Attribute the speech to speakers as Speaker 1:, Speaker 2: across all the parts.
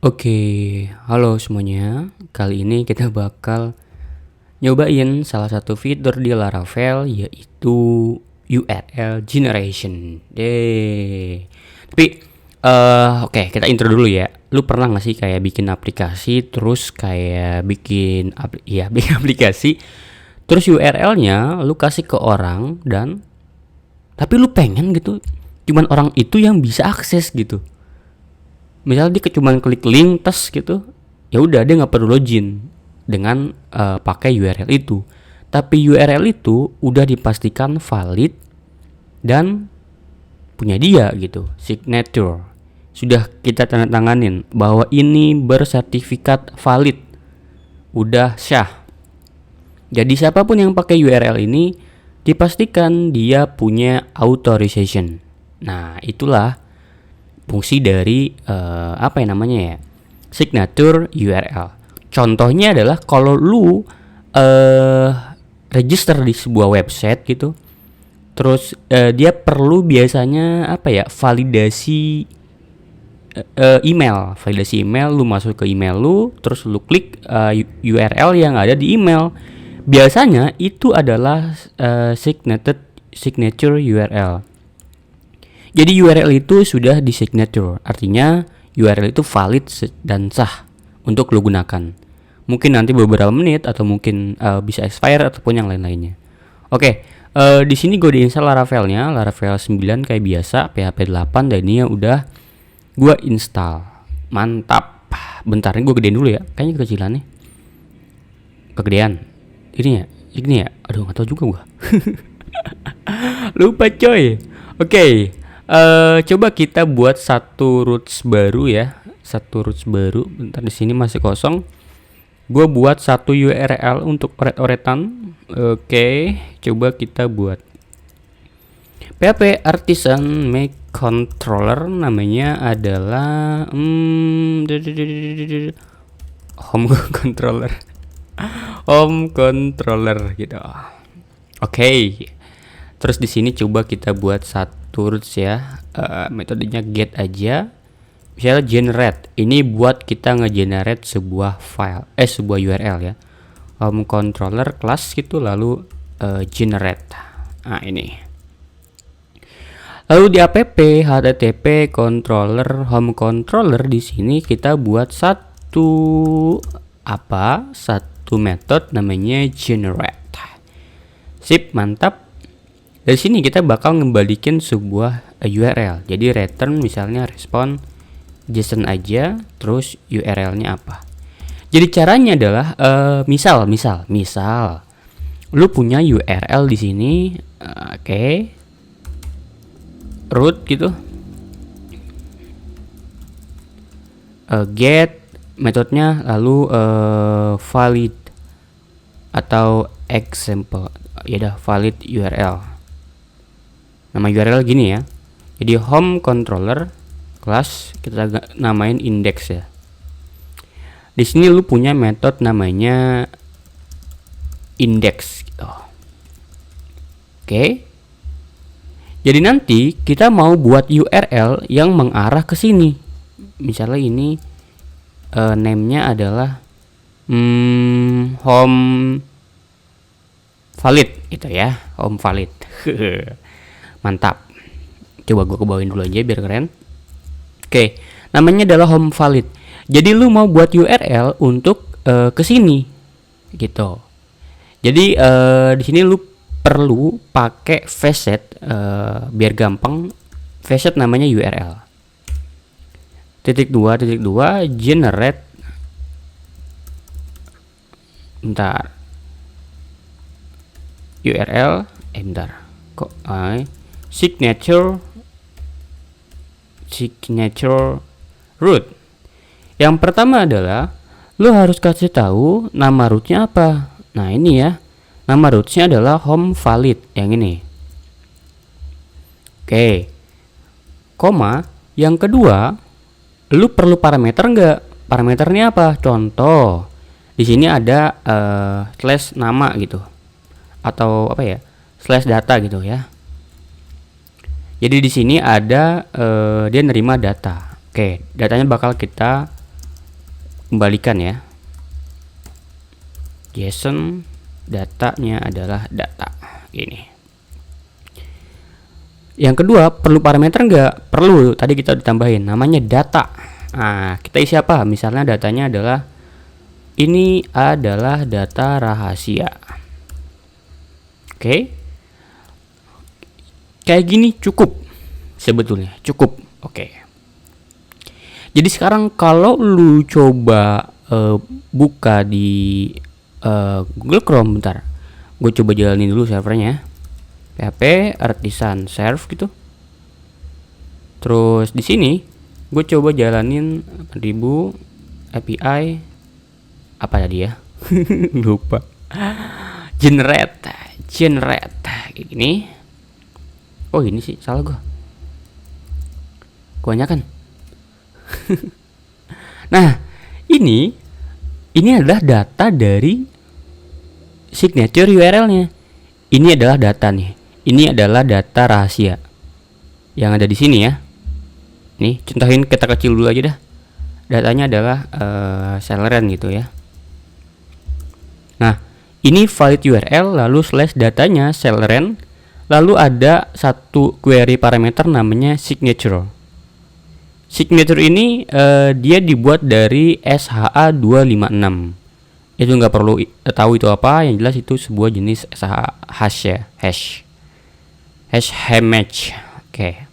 Speaker 1: Oke, halo semuanya. Kali ini kita bakal nyobain salah satu fitur di Laravel, yaitu URL generation. Tapi oke, kita intro dulu ya. Lu pernah gak sih kayak bikin aplikasi terus kayak bikin aplikasi terus URL-nya lu kasih ke orang tapi lu pengen gitu cuman orang itu yang bisa akses gitu. Misalnya dia cuma klik link tes gitu, ya udah dia nggak perlu login dengan pakai URL itu. Tapi URL itu udah dipastikan valid dan punya dia gitu, signature. Sudah kita tanda tanganin bahwa ini bersertifikat valid, udah syah. Jadi siapapun yang pakai URL ini dipastikan dia punya authorization. Nah, itulah fungsi dari signature URL. Contohnya adalah kalau lu register di sebuah website gitu, terus dia perlu biasanya validasi validasi email. Lu masuk ke email lu, terus lu klik URL yang ada di email. Biasanya itu adalah signature URL. Jadi URL itu sudah di signature, artinya URL itu valid dan sah untuk lo gunakan. Mungkin nanti beberapa menit atau mungkin bisa expire ataupun yang lain-lainnya. Oke, di sini gue diinstal Laravelnya, Laravel 9 kayak biasa, PHP 8 dan ini udah gue install. Mantap. Bentar, ini gue gedein dulu ya. Kayaknya kekecilan nih. Kegedean. Ini ya. Aduh, nggak tahu juga gue. Lupa coy. Oke. Coba kita buat satu roots baru ya. Bentar, di sini masih kosong. Gue buat satu URL untuk oret-oretan. Oke, coba kita buat PHP artisan make controller, namanya adalah home controller. Home controller gitu. Oke. Terus di sini coba kita buat satu roots ya. Metodenya get aja. Misalnya generate. Ini buat kita ngegenerate sebuah sebuah URL ya. Home controller class gitu, lalu generate. Nah, ini. Lalu di app http controller home controller, di sini kita buat satu metode namanya generate. Sip, mantap. Dari sini kita bakal ngembalikin sebuah URL. Jadi return misalnya respon JSON aja, terus URL-nya apa. Jadi caranya adalah misal lu punya URL di sini, root gitu. Get metodenya lalu valid atau example. Ya udah, valid URL. Nama URL gini ya. Jadi home controller class kita namain index ya. Di sini lu punya metode namanya index gitu. Oke. Jadi nanti kita mau buat URL yang mengarah ke sini. Misalnya ini name-nya adalah home valid gitu ya. Home valid. Mantap. Coba gue kebawain dulu aja biar keren. Oke, namanya adalah home valid. Jadi lu mau buat URL untuk ke sini gitu. Jadi di sini lu perlu pakai facet biar gampang. Facet namanya URL. .2 generate. Bentar. URL bentar. Kok signature root. Yang pertama adalah lu harus kasih tahu nama rootnya apa. Nah, ini ya. Nama rootsnya adalah home valid yang ini. Oke. Koma. Yang kedua, lu perlu parameter enggak? Parameternya apa? Contoh. Di sini ada slash nama gitu. Atau slash data gitu ya. Jadi di sini ada dia nerima data. Oke, datanya bakal kita kembalikan ya. JSON datanya adalah data. Gini. Yang kedua, perlu parameter nggak? Perlu. Tadi kita ditambahin. Namanya data. Nah, kita isi apa? Misalnya datanya adalah ini adalah data rahasia. Oke. Kayak gini cukup. Sebetulnya cukup. Oke. Jadi sekarang kalau lu coba buka di Google Chrome, bentar. Gue coba jalanin dulu servernya. PHP artisan serve gitu. Terus di sini gue coba jalanin 1000 API apa tadi ya? Lupa. Generate kayak gini. Oh, ini sih salah gue. Kebanyakan. Nah, ini adalah data dari signature URL-nya. Ini adalah data nih. Ini adalah data rahasia yang ada di sini ya. Nih, contohin kita kecil dulu aja dah. Datanya adalah Celeran gitu ya. Nah, ini valid URL lalu slash datanya Celeran, lalu ada satu query parameter namanya signature. Signature ini dia dibuat dari SHA-256. Itu nggak perlu tahu itu apa, yang jelas itu sebuah jenis hash ya, hash match. Oke.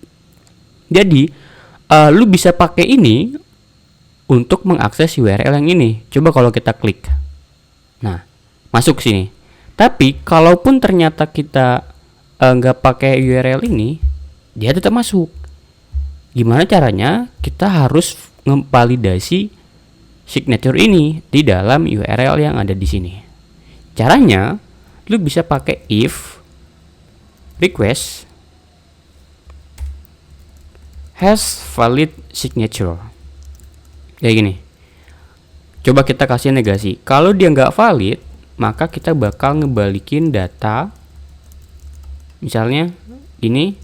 Speaker 1: Jadi lu bisa pakai ini untuk mengakses URL yang ini. Coba kalau kita klik. Nah, masuk sini. Tapi kalaupun ternyata kita nggak pakai URL ini, dia tetap masuk. Gimana caranya? Kita harus ngevalidasi signature ini di dalam URL yang ada di sini. Caranya, lu bisa pakai if request has valid signature. Kayak gini. Coba kita kasih negasi. Kalau dia nggak valid, maka kita bakal ngebalikin data. Misalnya ini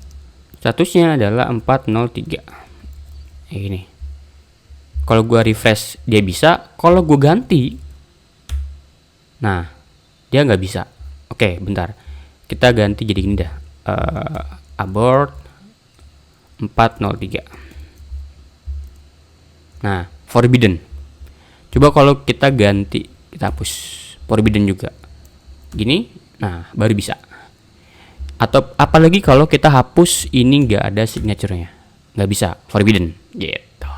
Speaker 1: statusnya adalah 403. Kayak gini. Kalau gua refresh dia bisa, kalau gua ganti, nah dia nggak bisa. Oke, bentar. Kita ganti jadi gini dah. Abort 403. Nah, forbidden. Coba kalau kita ganti, kita hapus forbidden juga. Gini, nah baru bisa. Atau apalagi kalau kita hapus ini nggak ada signature-nya, nggak bisa, forbidden. Gitu.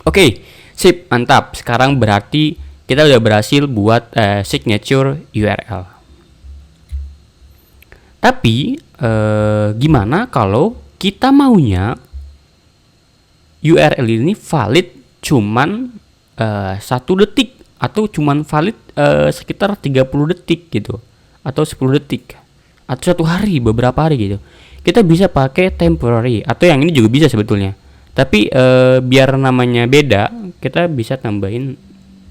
Speaker 1: Oke, sip, mantap. Sekarang berarti kita udah berhasil buat signature URL. Tapi gimana kalau kita maunya URL ini valid cuman 1 detik atau cuman valid sekitar 30 detik gitu, atau 10 detik atau 1 hari, beberapa hari gitu. Kita bisa pakai temporary, atau yang ini juga bisa sebetulnya. Tapi biar namanya beda, kita bisa tambahin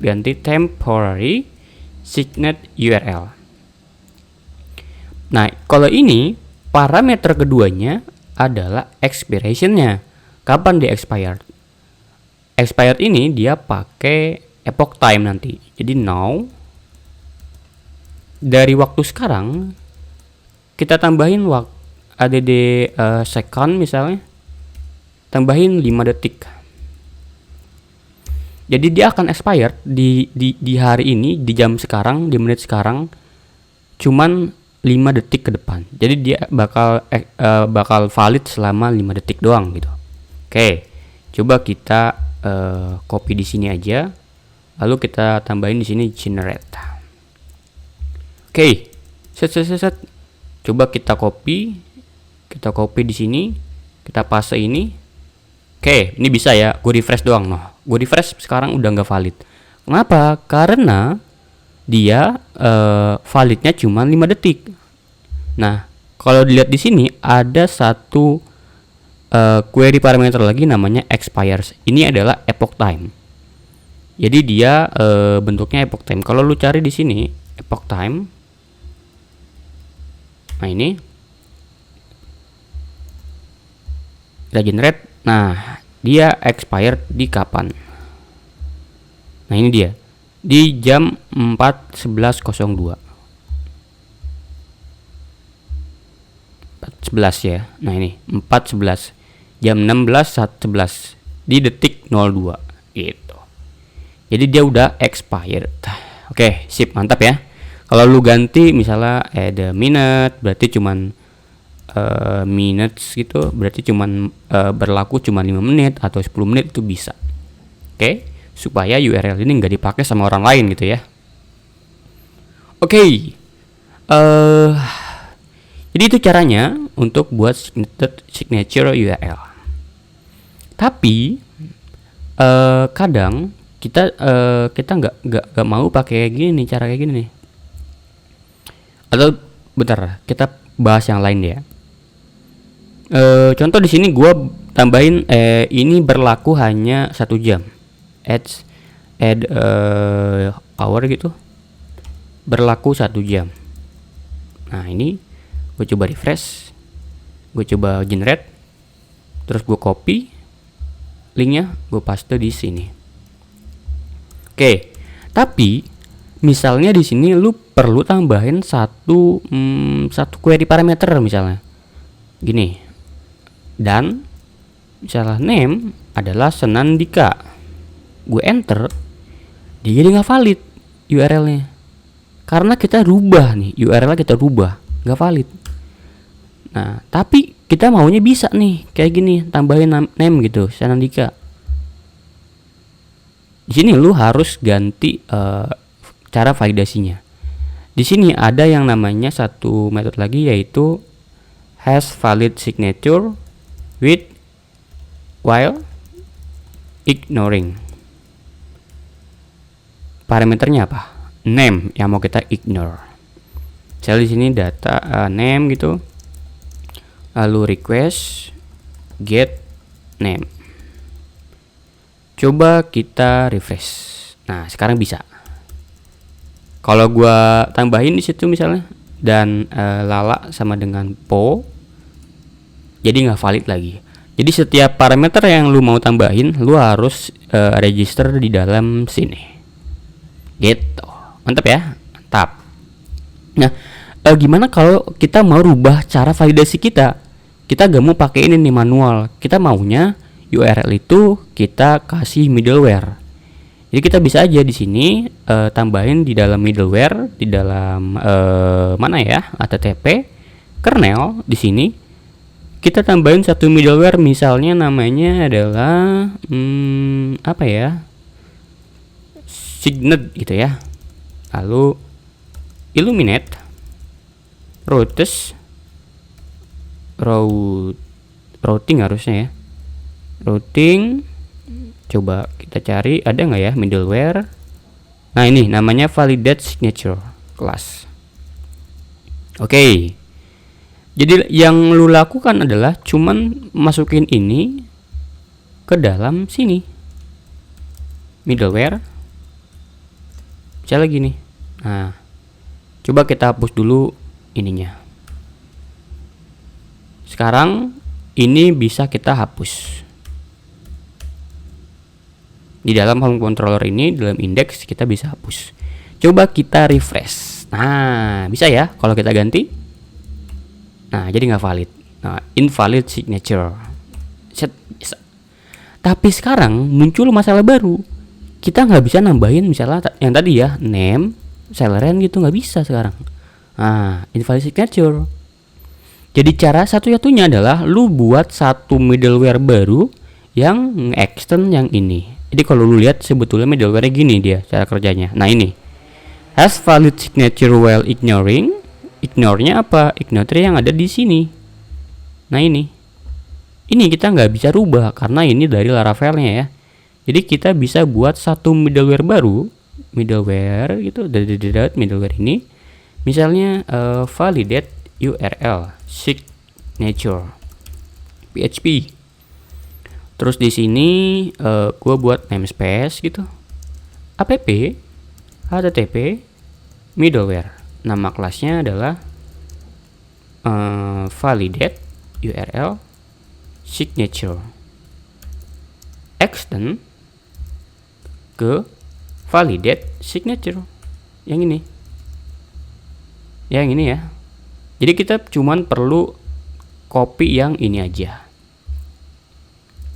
Speaker 1: ganti temporary signet URL. Nah, kalau ini parameter keduanya adalah expiration-nya. Kapan dia expired? Expired ini dia pakai epoch time nanti. Jadi now, dari waktu sekarang kita tambahin add second misalnya, tambahin 5 detik. Jadi dia akan expired di hari ini, di jam sekarang, di menit sekarang, cuman 5 detik ke depan. Jadi dia bakal valid selama 5 detik doang gitu. Oke, coba kita copy di sini aja, lalu kita tambahin di sini generate. Oke, set. Coba kita copy di sini, kita paste ini. Oke, ini bisa ya. Gue refresh doang, gue refresh sekarang udah nggak valid. Kenapa? Karena dia validnya cuma 5 detik. Nah, kalau dilihat di sini ada satu query parameter lagi namanya expires. Ini adalah epoch time. Jadi dia bentuknya epoch time. Kalau lu cari di sini epoch time, nah ini kita generate. Nah, dia expired di kapan? Nah ini dia di jam 4.11.02 4.11 ya. Nah ini 4.11 jam 16.11 di detik 02 gitu. Jadi dia udah expired. Oke, sip, mantap ya. Kalau lu ganti misalnya ada minute, berarti cuman minutes gitu, berarti cuman berlaku cuma 5 menit atau 10 menit itu bisa. Oke, supaya URL ini nggak dipakai sama orang lain gitu ya. Oke. Jadi itu caranya untuk buat signature URL. Tapi kadang kita nggak mau pakai gini nih, cara kayak gini nih. Atau bentar, kita bahas yang lain ya. Contoh di sini gue tambahin ini berlaku hanya 1 jam. Add hour gitu. Berlaku 1 jam. Nah ini gue coba refresh, gue coba generate, terus gue copy linknya, gue paste di sini. Oke, tapi misalnya di sini lu perlu tambahin satu query parameter misalnya gini, dan misalnya name adalah Senandika, gue enter, dia jadi nggak valid URL-nya karena kita rubah nih, URL kita rubah, nggak valid. Nah tapi kita maunya bisa nih kayak gini, tambahin name gitu, Senandika. Di sini lu harus ganti cara validasinya. Di sini ada yang namanya satu metode lagi, yaitu has valid signature with while ignoring. Parameternya apa? Name yang mau kita ignore. Misalnya di sini data name gitu, lalu request get name. Coba kita refresh. Nah sekarang bisa. Kalau gua tambahin di situ misalnya dan lala sama dengan po, jadi nggak valid lagi. Jadi setiap parameter yang lu mau tambahin, lu harus register di dalam sini. Gitu. Mantap ya? Mantap. Nah, gimana kalau kita mau rubah cara validasi kita? Kita gak mau pakai ini nih manual. Kita maunya URL itu kita kasih middleware. Jadi kita bisa aja di sini tambahin di dalam middleware, di dalam mana ya, HTTP kernel. Di sini kita tambahin satu middleware, misalnya namanya adalah apa ya, Signet gitu ya. Lalu illuminate routing harusnya ya, routing. Coba kita cari ada nggak ya middleware. Nah ini namanya validate signature class. Oke. Jadi yang lu lakukan adalah cuman masukin ini ke dalam sini middleware. Misalnya gini. Nah coba kita hapus dulu ininya. Sekarang ini bisa kita hapus. Di dalam home controller ini, dalam index kita bisa hapus. Coba kita refresh. Nah, bisa ya kalau kita ganti. Nah, jadi nggak valid. Nah, invalid signature. Set, bisa. Tapi sekarang muncul masalah baru. Kita nggak bisa nambahin misalnya yang tadi ya, name, celeran gitu, nggak bisa sekarang. Nah, invalid signature. Jadi cara satu-satunya adalah lu buat satu middleware baru yang nge-extend yang ini. Jadi kalau lu lihat sebetulnya middleware gini dia cara kerjanya. Nah ini has valid signature while ignoring. Ignore-nya apa? Ignore yang ada di sini. Nah ini kita nggak bisa rubah karena ini dari Laravel-nya ya. Jadi kita bisa buat satu middleware baru, middleware gitu, dari middleware ini. Misalnya validate URL signature PHP. Terus di sini gue buat namespace gitu, app http middleware. Nama kelasnya adalah validate URL signature. Extend ke validate signature. Yang ini. Yang ini ya. Jadi kita cuman perlu copy yang ini aja.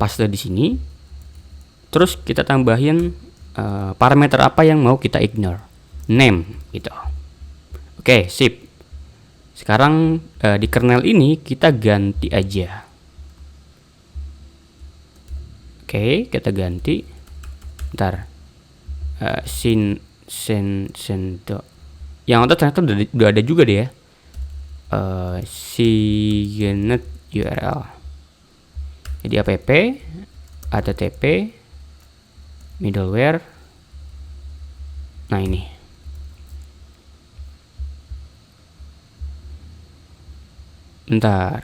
Speaker 1: Paste di sini. Terus kita tambahin parameter apa yang mau kita ignore. Name gitu. Oke, sip. Sekarang di kernel ini kita ganti aja. Oke, kita ganti. Bentar. Sendo. Yang itu ternyata udah ada juga deh ya. Signet URL. Jadi app, http, middleware. Nah ini. Bentar.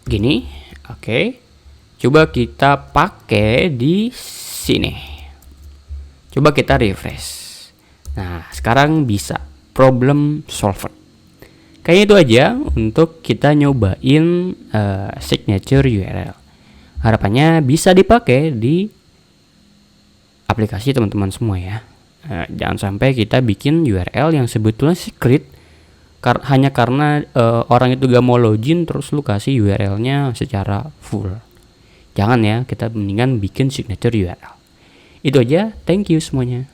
Speaker 1: Gini, oke. Coba kita pakai di sini. Coba kita refresh. Nah, sekarang bisa problem solver. Kayaknya itu aja untuk kita nyobain signature URL. Harapannya bisa dipakai di aplikasi teman-teman semua ya. Jangan sampai kita bikin URL yang sebetulnya secret hanya karena orang itu gak mau login terus lu kasih URL-nya secara full. Jangan ya, kita mendingan bikin signature URL. Itu aja, thank you semuanya.